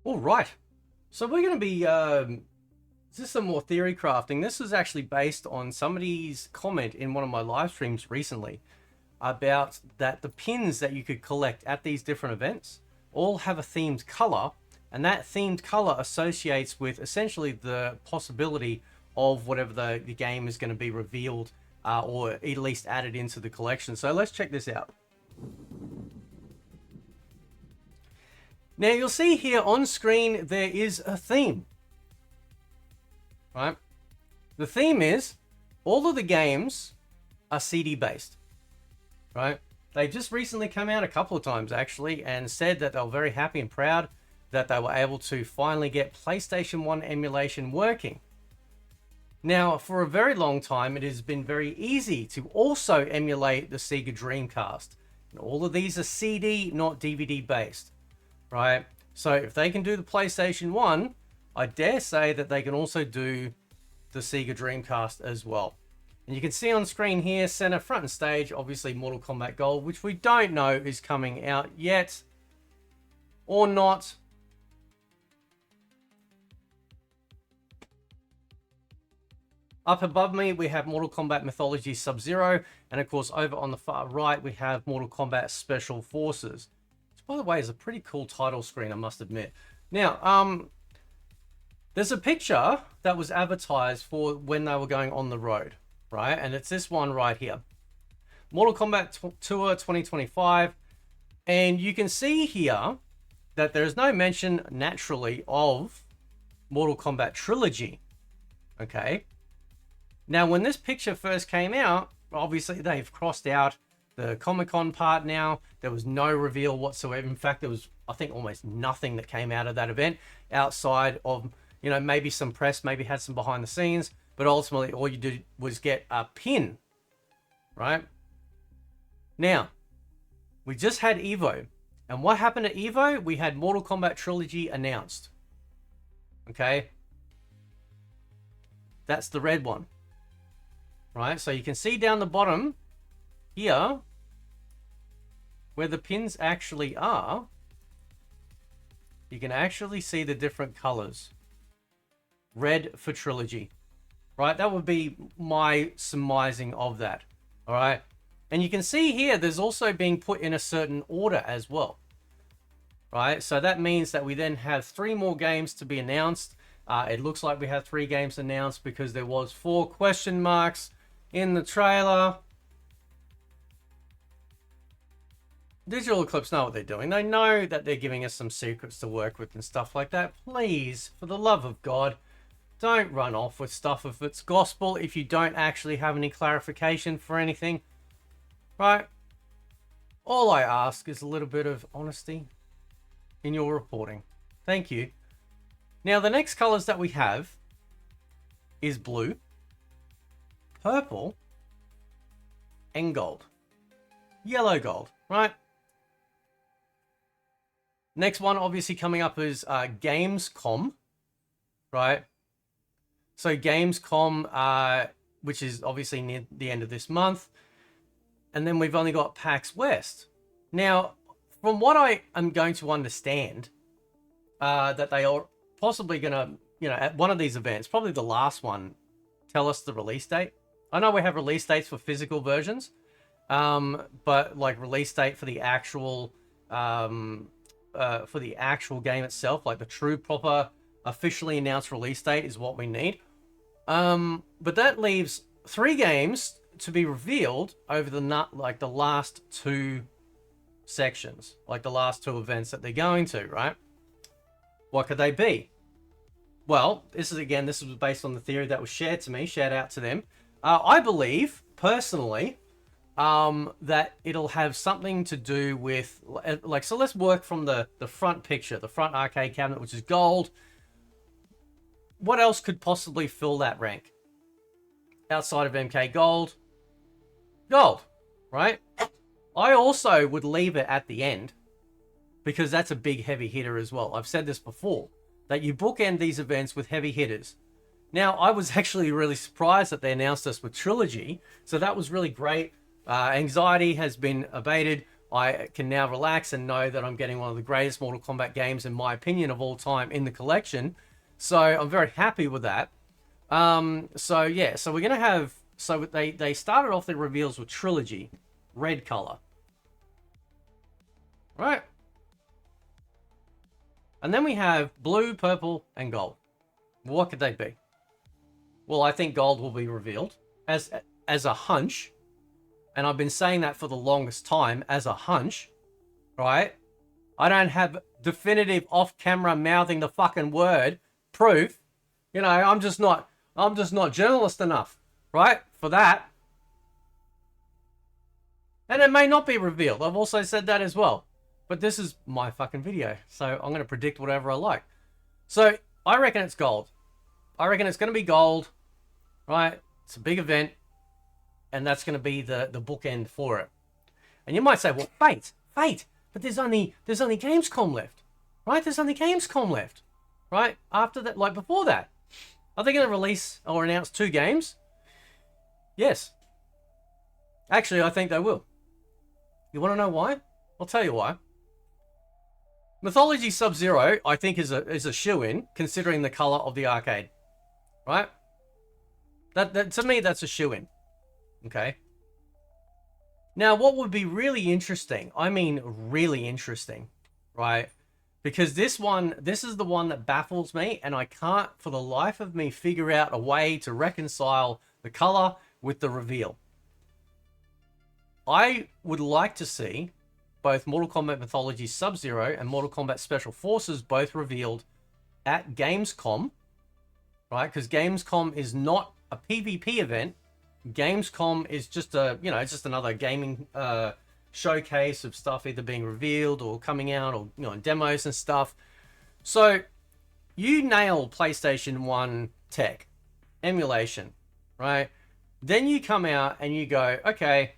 All right. So we're going to be this is some more theory crafting. This is actually based on somebody's comment in one of my live streams recently about that the pins that you could collect at these different events all have a themed color, and that themed color associates with essentially the possibility of whatever the game is going to be revealed or at least added into the collection. So let's check this out. Now you'll see here on screen there is a theme, right? The theme is all of the games are CD based, right? They just recently come out a couple of times actually and said that they were very happy and proud that they were able to finally get PlayStation 1 emulation working. Now, for a very long time, it has been very easy to also emulate the Sega Dreamcast. And all of these are CD, not DVD based. Right, so if they can do the PlayStation 1, I dare say that they can also do the Sega Dreamcast as well. And you can see on screen here, center, front and stage, obviously Mortal Kombat Gold, which we don't know is coming out yet or not. Up above me, we have Mortal Kombat Mythology Sub-Zero, and of course over on the far right, we have Mortal Kombat Special Forces. By the way, it's a pretty cool title screen, I must admit. Now, there's a picture that was advertised for when they were going on the road, right? And it's this one right here. Mortal Kombat Tour 2025. And you can see here that there's no mention, naturally, of Mortal Kombat Trilogy, okay? Now, when this picture first came out, obviously they've crossed out the Comic-Con part now. There was no reveal whatsoever. In fact, there was, I think, almost nothing that came out of that event outside of, you know, maybe some press, maybe had some behind the scenes, but ultimately all you did was get a pin, right? Now, we just had Evo. And what happened at Evo? We had Mortal Kombat Trilogy announced. Okay? That's the red one. Right? So you can see down the bottom here, where the pins actually are, you can actually see the different colors. Red for Trilogy, right? That would be my surmising of that, all right? And you can see here, there's also being put in a certain order as well, right? So that means that we then have 3 more games to be announced. It looks like we have 3 games announced because there was 4 question marks in the trailer. Digital Eclipse know what they're doing. They know that they're giving us some secrets to work with and stuff like that. Please, for the love of God, don't run off with stuff if it's gospel, if you don't actually have any clarification for anything. Right? All I ask is a little bit of honesty in your reporting. Thank you. Now, the next colors that we have is blue, purple, and gold. Yellow gold, right? Next one, obviously, coming up is Gamescom, right? So Gamescom, which is obviously near the end of this month. And then we've only got PAX West. Now, from what I am going to understand, that they are possibly going to, you know, at one of these events, probably the last one, tell us the release date. I know we have release dates for physical versions, but like release date for the actual game itself, like the true proper officially announced release date is what we need. But that leaves 3 games to be revealed over the last 2 sections, like the last 2 events that they're going to, right? What could they be? Well, this was based on the theory that was shared to me. Shout out to them. I believe personally that it'll have something to do with, like, so let's work from the front picture, the front arcade cabinet, which is gold. What else could possibly fill that rank outside of MK Gold? Gold, right? I also would leave it at the end because that's a big heavy hitter as well. I've said this before, that you bookend these events with heavy hitters. Now, I was actually really surprised that they announced us with Trilogy, so that was really great. Anxiety has been abated. I can now relax and know that I'm getting one of the greatest Mortal Kombat games, in my opinion, of all time in the collection. So I'm very happy with that. So yeah, so we're going to have, so they started off their reveals with Trilogy, red color. Right? And then we have blue, purple, and gold. What could they be? Well, I think gold will be revealed as a hunch. And I've been saying that for the longest time, as a hunch, right? I don't have definitive off-camera mouthing the fucking word proof. You know, I'm just not journalist enough, right? For that. And it may not be revealed. I've also said that as well. But this is my fucking video, so I'm going to predict whatever I like. So I reckon it's gold. I reckon it's going to be gold, right? It's a big event, and that's going to be the bookend for it. And you might say, well, Fate, but there's only Gamescom left, right? There's only Gamescom left, right? After that, like before that, are they going to release or announce 2 games? Yes. Actually, I think they will. You want to know why? I'll tell you why. Mythology Sub-Zero, I think, is a shoo-in, considering the color of the arcade, right? That to me, that's a shoo-in. Okay. Now, what would be really interesting, I mean really interesting, right? Because this is the one that baffles me, and I can't for the life of me figure out a way to reconcile the color with the reveal. I would like to see both Mortal Kombat Mythology Sub-Zero and Mortal Kombat Special Forces both revealed at Gamescom, right? Because Gamescom is not a PvP event. Gamescom is just it's just another gaming showcase of stuff either being revealed or coming out, or demos and stuff. So you nail PlayStation 1 tech, emulation, right? Then you come out and you go, okay,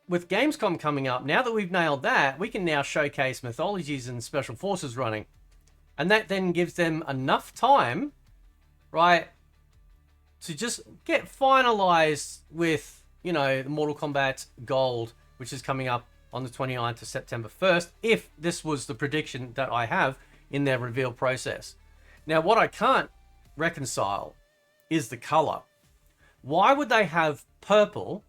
with Gamescom coming up, now that we've nailed that, we can now showcase Mythologies and Special Forces running. And that then gives them enough time, right, to just get finalized with, the Mortal Kombat Gold, which is coming up on the 29th of September 1st, if this was the prediction that I have in their reveal process. Now, what I can't reconcile is the color. Why would they have purple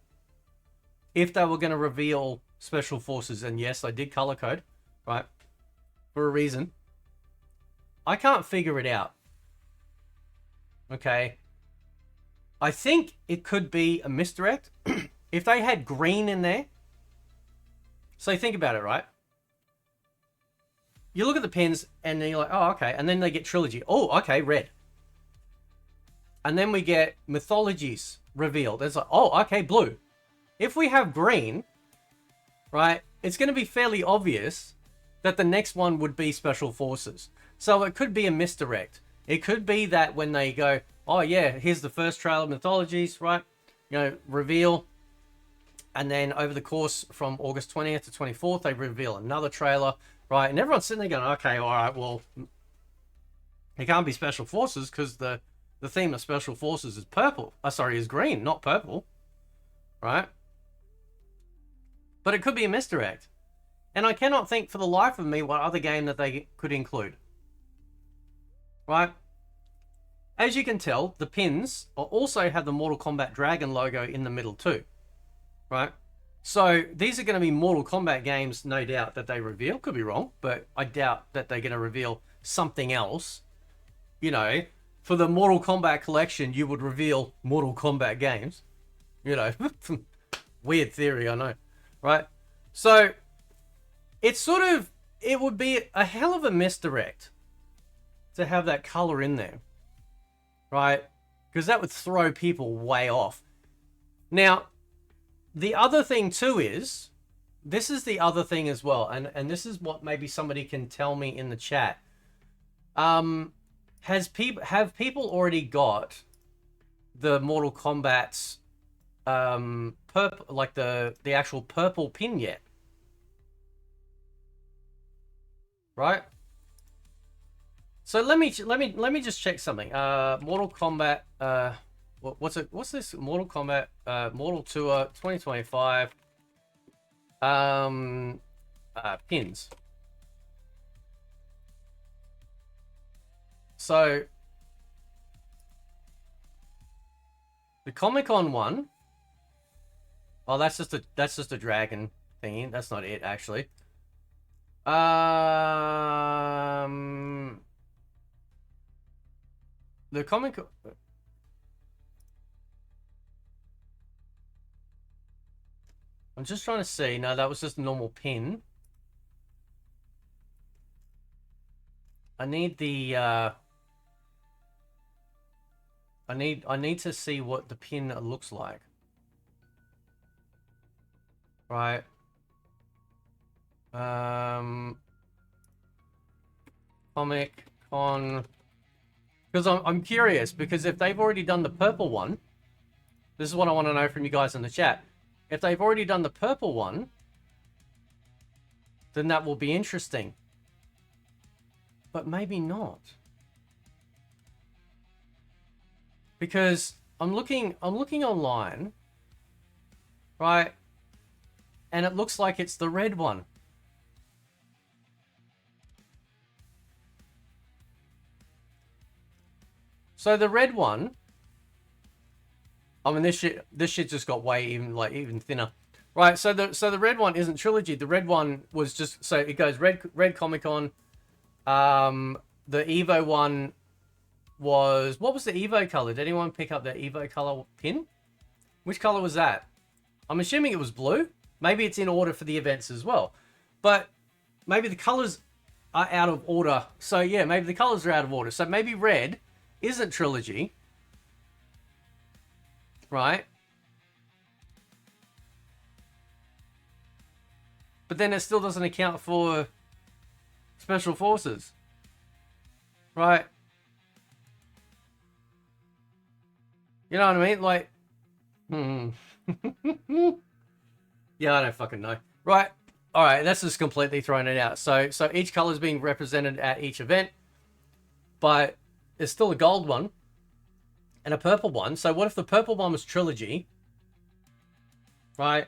if they were going to reveal Special Forces? And yes, I did color code, right, for a reason. I can't figure it out. Okay. I think it could be a misdirect. If they had green in there. So think about it, right? You look at the pins and then you're like, oh, okay. And then they get Trilogy. Oh, okay, red. And then we get Mythologies revealed. It's like, oh, okay, blue. If we have green, right, it's going to be fairly obvious that the next one would be Special Forces. So it could be a misdirect. It could be that when they go, oh yeah, here's the first trailer of Mythologies, right? Reveal. And then over the course from August 20th to 24th, they reveal another trailer, right? And everyone's sitting there going, okay, all right, well, it can't be Special Forces because the theme of Special Forces is purple. Is green, not purple, right? But it could be a misdirect. And I cannot think for the life of me what other game that they could include. Right? As you can tell, the pins also have the Mortal Kombat Dragon logo in the middle too. Right? So these are going to be Mortal Kombat games, no doubt, that they reveal. Could be wrong, but I doubt that they're going to reveal something else. For the Mortal Kombat collection, you would reveal Mortal Kombat games. Weird theory, I know. Right? So it would be a hell of a misdirect to have that color in there. Right? Because that would throw people way off. Now, the other thing too is, this is the other thing as well, and this is what maybe somebody can tell me in the chat. Have people already got the Mortal Kombat's purple, like the actual purple pin yet? Right? So let me just check something. Mortal Kombat. What's this? Mortal Kombat. Mortal Tour 2025. pins. So the Comic-Con one. Oh, that's just a dragon thingy. That's not it, actually. The comic. I'm just trying to see. No, that was just a normal pin. I need the. I need to see what the pin looks like. Right. Comic-Con. Because I'm curious, because if they've already done the purple one, this is what I want to know from you guys in the chat. If they've already done the purple one, then that will be interesting. But maybe not. Because I'm looking online, right? And it looks like it's the red one. So the red one, I mean this shit just got way even thinner. Right, so the red one isn't trilogy. The red one was just, so it goes red Comic-Con. The Evo one was, what was the Evo color? Did anyone pick up the Evo color pin? Which color was that? I'm assuming it was blue. Maybe it's in order for the events as well. But maybe the colors are out of order. So yeah, maybe the colors are out of order. So maybe red isn't trilogy. Right? But then it still doesn't account for Special Forces. Right? You know what I mean? Like, yeah, I don't fucking know. Right. All right, that's just completely thrown it out. So each color is being represented at each event, but there's still a gold one and a purple one. So what if the purple one was trilogy? Right?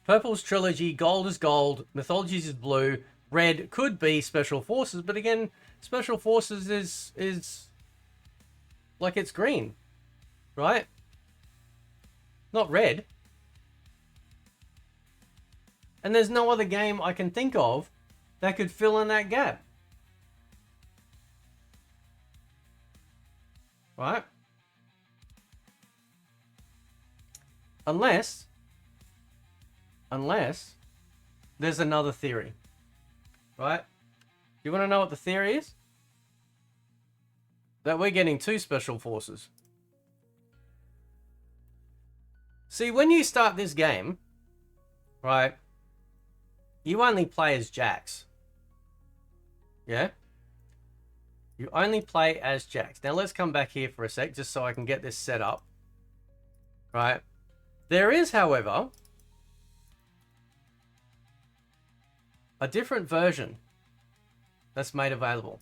Purple's trilogy, gold is gold, mythologies is blue, red could be Special Forces, but again, Special Forces is like it's green, right? Not red. And there's no other game I can think of that could fill in that gap. Right? Unless there's another theory. Right? You want to know what the theory is? That we're getting two Special Forces. See, when you start this game, right, you only play as Jax. Yeah? You only play as Jax. Now let's come back here for a sec, just so I can get this set up. Right? There is, however, a different version that's made available.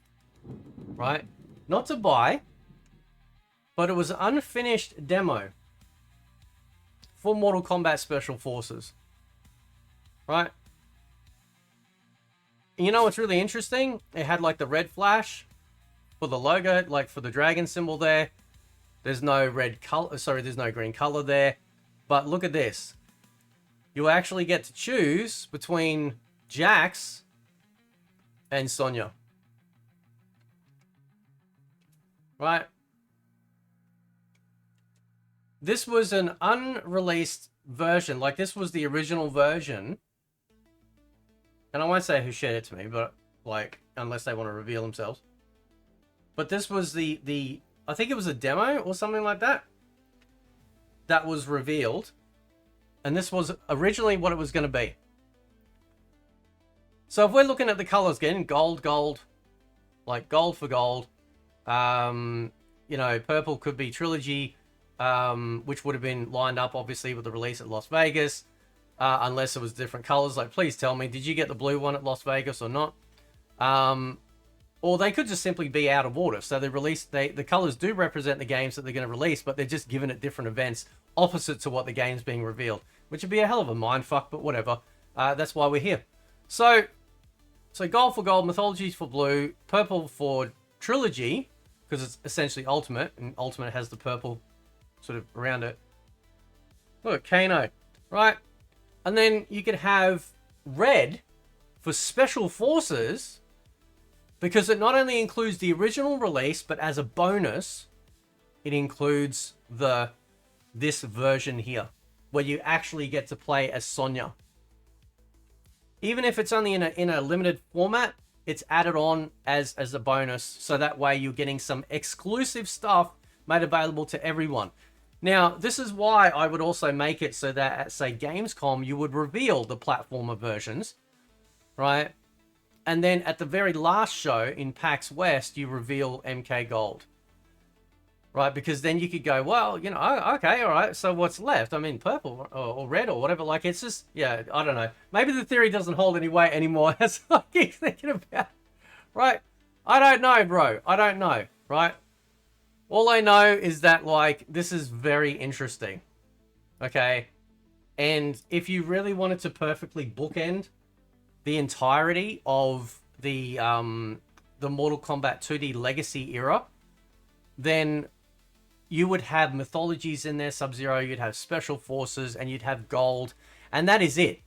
Right? Not to buy, but it was an unfinished demo for Mortal Kombat Special Forces. Right? You know what's really interesting? It had like the red flash for the logo, like for the dragon symbol there. There's no red color, sorry, there's no green color there. But look at this. You actually get to choose between Jax and Sonya. Right? This was an unreleased version. Like, this was the original version. And I won't say who shared it to me, but, like, unless they want to reveal themselves. But this was the I think it was a demo or something like that. That was revealed. And this was originally what it was going to be. So if we're looking at the colors again, gold, like gold for gold. You know, purple could be trilogy, which would have been lined up, obviously, with the release at Las Vegas. Unless it was different colors. Like, please tell me, did you get the blue one at Las Vegas or not? Or they could just simply be out of order. So the colors do represent the games that they're going to release, but they're just given at different events opposite to what the game's being revealed. which would be a hell of a mindfuck, but whatever. That's why we're here. So gold for gold, mythologies for blue, purple for trilogy, because it's essentially ultimate, and ultimate has the purple sort of around it. Look, Kano, right? And then you could have red for special forces, because it not only includes the original release, but as a bonus, it includes this version here, where you actually get to play as Sonya. Even if it's only in a limited format, it's added on as a bonus, so that way you're getting some exclusive stuff made available to everyone. Now, this is why I would also make it so that at, say, Gamescom, you would reveal the platformer versions, right? And then at the very last show in PAX West, you reveal MK Gold, right? Because then you could go, well, you know, okay, all right, so what's left? I mean, purple or red or whatever. Like, it's just, yeah, I don't know. Maybe the theory doesn't hold any weight anymore. That's what I keep thinking about, right? I don't know, bro. I don't know, right? All I know is that, like, this is very interesting, okay? And if you really wanted to perfectly bookend the entirety of the Mortal Kombat 2D Legacy era, then you would have mythologies in there, Sub-Zero, you'd have special forces, and you'd have gold, and that is it.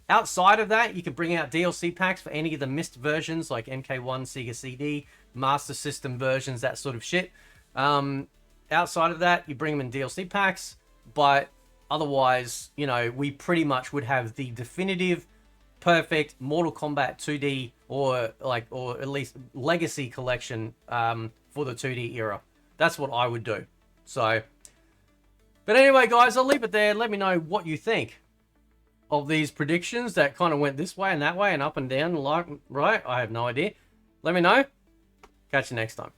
Outside of that, you could bring out DLC packs for any of the missed versions, like MK1, Sega CD, Master System versions, that sort of shit. Outside of that, you bring them in DLC packs, but otherwise, you know, we pretty much would have the definitive, perfect Mortal Kombat 2D or at least Legacy collection for the 2D era. That's what I would do. So, but anyway, guys, I'll leave it there. Let me know what you think of these predictions that kind of went this way and that way and up and down, like, right? I have no idea. Let me know. Catch you next time.